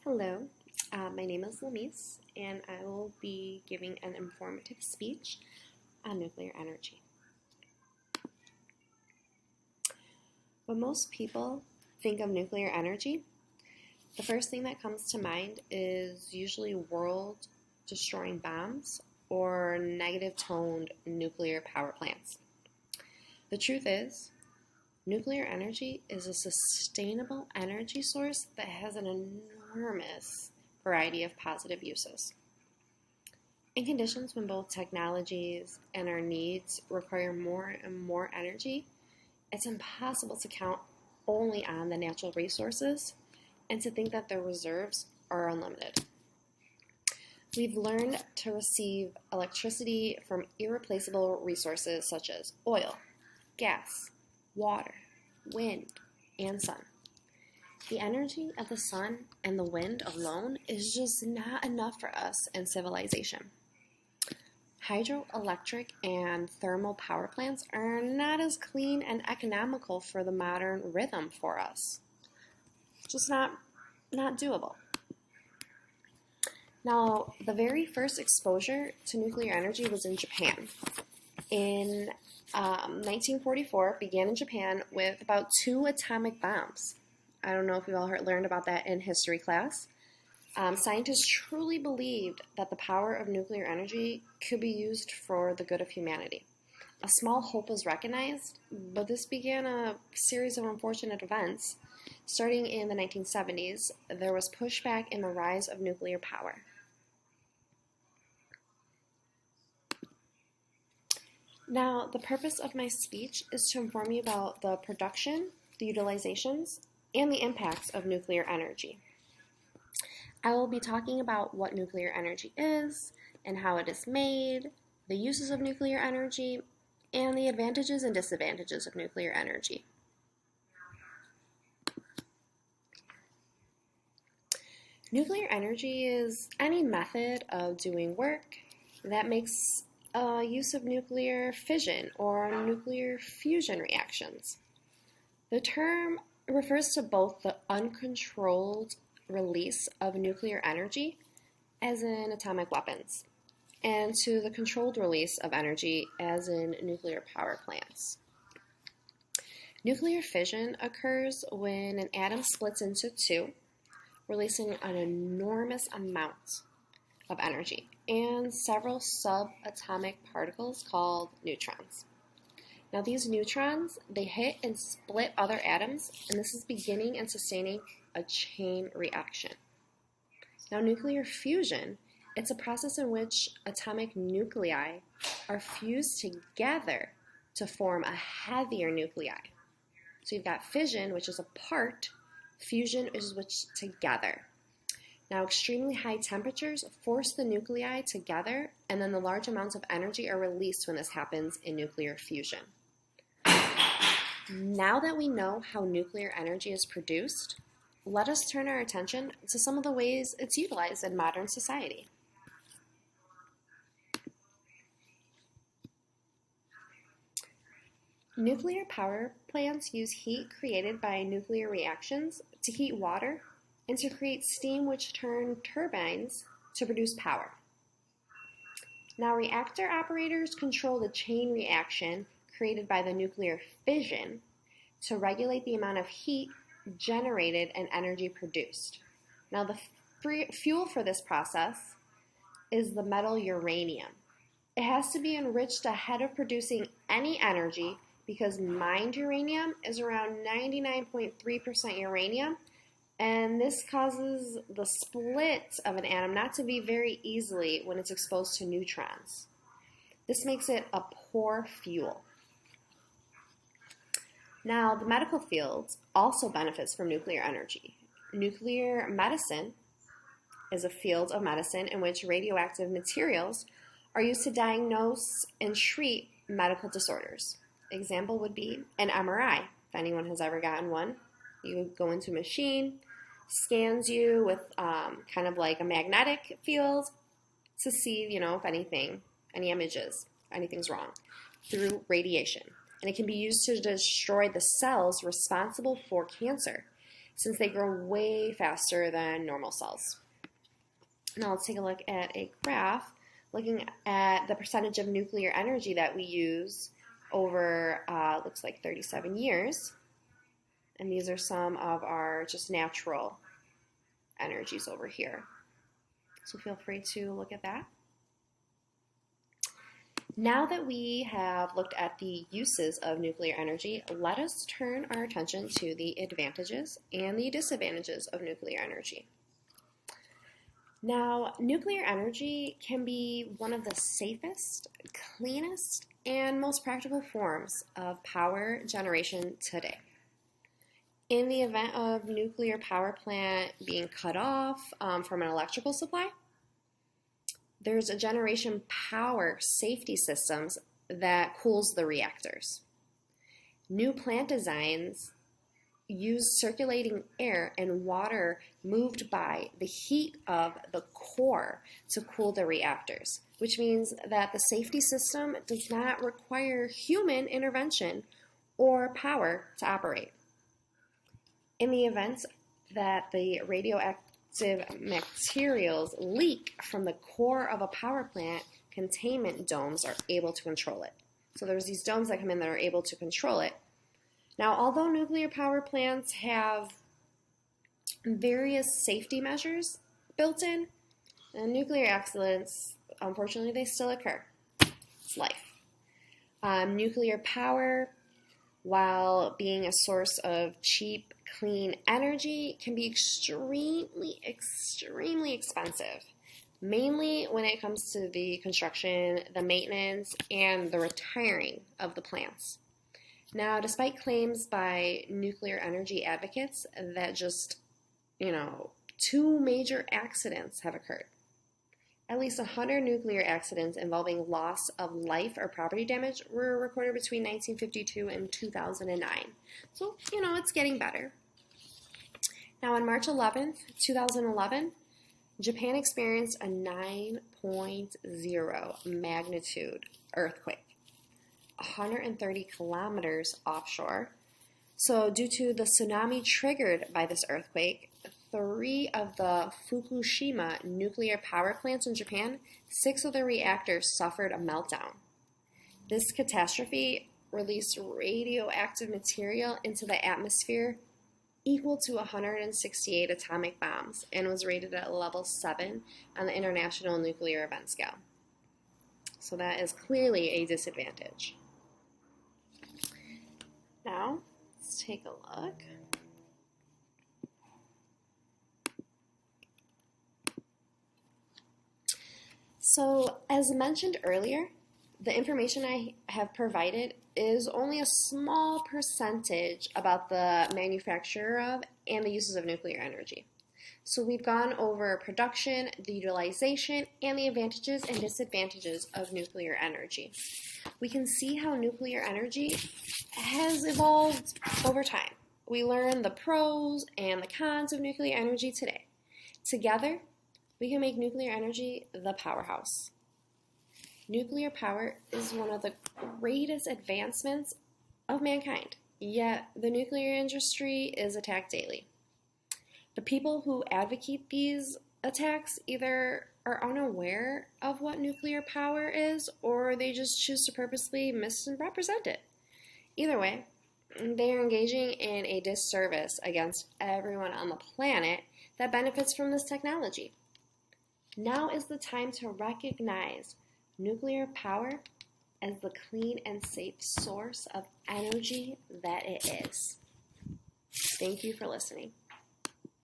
Hello, my name is Lamise, and I will be giving an informative speech on nuclear energy. When most people think of nuclear energy, the first thing that comes to mind is usually world-destroying bombs or negative-toned nuclear power plants. The truth is, nuclear energy is a sustainable energy source that has an enormous variety of positive uses. In conditions when both technologies and our needs require more and more energy, it's impossible to count only on the natural resources and to think that the reserves are unlimited. We've learned to receive electricity from irreplaceable resources such as oil, gas, water, wind, and sun. The energy of the sun and the wind alone is just not enough for us in civilization. Hydroelectric and thermal power plants are not as clean and economical for the modern rhythm for us. Just not doable. Now, the very first exposure to nuclear energy was in Japan. In 1944, began in Japan with about 2 atomic bombs. I don't know if you've all learned about that in history class. Scientists truly believed that the power of nuclear energy could be used for the good of humanity. A small hope was recognized, but this began a series of unfortunate events. Starting in the 1970s, there was pushback in the rise of nuclear power. Now, the purpose of my speech is to inform you about the production, the utilizations, and the impacts of nuclear energy. I will be talking about what nuclear energy is and how it is made, the uses of nuclear energy, and the advantages and disadvantages of nuclear energy. Nuclear energy is any method of doing work that makes use of nuclear fission or nuclear fusion reactions. The term refers to both the uncontrolled release of nuclear energy, as in atomic weapons, and to the controlled release of energy, as in nuclear power plants. Nuclear fission occurs when an atom splits into two, releasing an enormous amount of energy and several subatomic particles called neutrons. Now these neutrons, they hit and split other atoms, and this is beginning and sustaining a chain reaction. Now nuclear fusion, it's a process in which atomic nuclei are fused together to form a heavier nuclei. So you've got fission, which is apart, fusion is which together. Now, extremely high temperatures force the nuclei together, and then the large amounts of energy are released when this happens in nuclear fusion. Now that we know how nuclear energy is produced, let us turn our attention to some of the ways it's utilized in modern society. Nuclear power plants use heat created by nuclear reactions to heat water and to create steam, which turn turbines to produce power. Now, reactor operators control the chain reaction created by the nuclear fission to regulate the amount of heat generated and energy produced. Now, the fuel for this process is the metal uranium. It has to be enriched ahead of producing any energy because mined uranium is around 99.3% uranium, and this causes the split of an atom not to be very easily when it's exposed to neutrons. This makes it a poor fuel. Now, the medical field also benefits from nuclear energy. Nuclear medicine is a field of medicine in which radioactive materials are used to diagnose and treat medical disorders. Example would be an MRI, if anyone has ever gotten one. You go into a machine, scans you with kind of like a magnetic field to see, if any images, anything's wrong, through radiation. And it can be used to destroy the cells responsible for cancer. since they grow way faster than normal cells. Now let's take a look at a graph looking at the percentage of nuclear energy that we use over, looks like 37 years. And these are some of our just natural energies over here. So feel free to look at that. Now that we have looked at the uses of nuclear energy, let us turn our attention to the advantages and the disadvantages of nuclear energy. Now, nuclear energy can be one of the safest, cleanest, and most practical forms of power generation today. In the event of nuclear power plant being cut off from an electrical supply, there's a generation power safety systems that cools the reactors. New plant designs use circulating air and water moved by the heat of the core to cool the reactors, which means that the safety system does not require human intervention or power to operate. In the event that the radioactive materials leak from the core of a power plant, containment domes are able to control it. So there's these domes that come in that are able to control it. Now, although nuclear power plants have various safety measures built in, nuclear accidents, unfortunately, they still occur. It's life. Nuclear power, while being a source of cheap, clean energy, can be extremely expensive, mainly when it comes to the construction, the maintenance, and the retiring of the plants. Now, despite claims by nuclear energy advocates that just, 2 major accidents have occurred, at least 100 nuclear accidents involving loss of life or property damage were recorded between 1952 and 2009. So, it's getting better. Now, on March 11th, 2011, Japan experienced a 9.0 magnitude earthquake, 130 kilometers offshore. So, due to the tsunami triggered by this earthquake, 3 of the Fukushima nuclear power plants in Japan, 6 of the reactors suffered a meltdown. This catastrophe released radioactive material into the atmosphere equal to 168 atomic bombs and was rated at level 7 on the International Nuclear Event Scale. So that is clearly a disadvantage. Now, let's take a look. So, as mentioned earlier, the information I have provided is only a small percentage about the manufacture of and the uses of nuclear energy. So we've gone over production, the utilization, and the advantages and disadvantages of nuclear energy. We can see how nuclear energy has evolved over time. We learn the pros and the cons of nuclear energy today. Together, we can make nuclear energy the powerhouse. Nuclear power is one of the greatest advancements of mankind, yet the nuclear industry is attacked daily. The people who advocate these attacks either are unaware of what nuclear power is, or they just choose to purposely misrepresent it. Either way, they are engaging in a disservice against everyone on the planet that benefits from this technology. Now is the time to recognize nuclear power as the clean and safe source of energy that it is. Thank you for listening.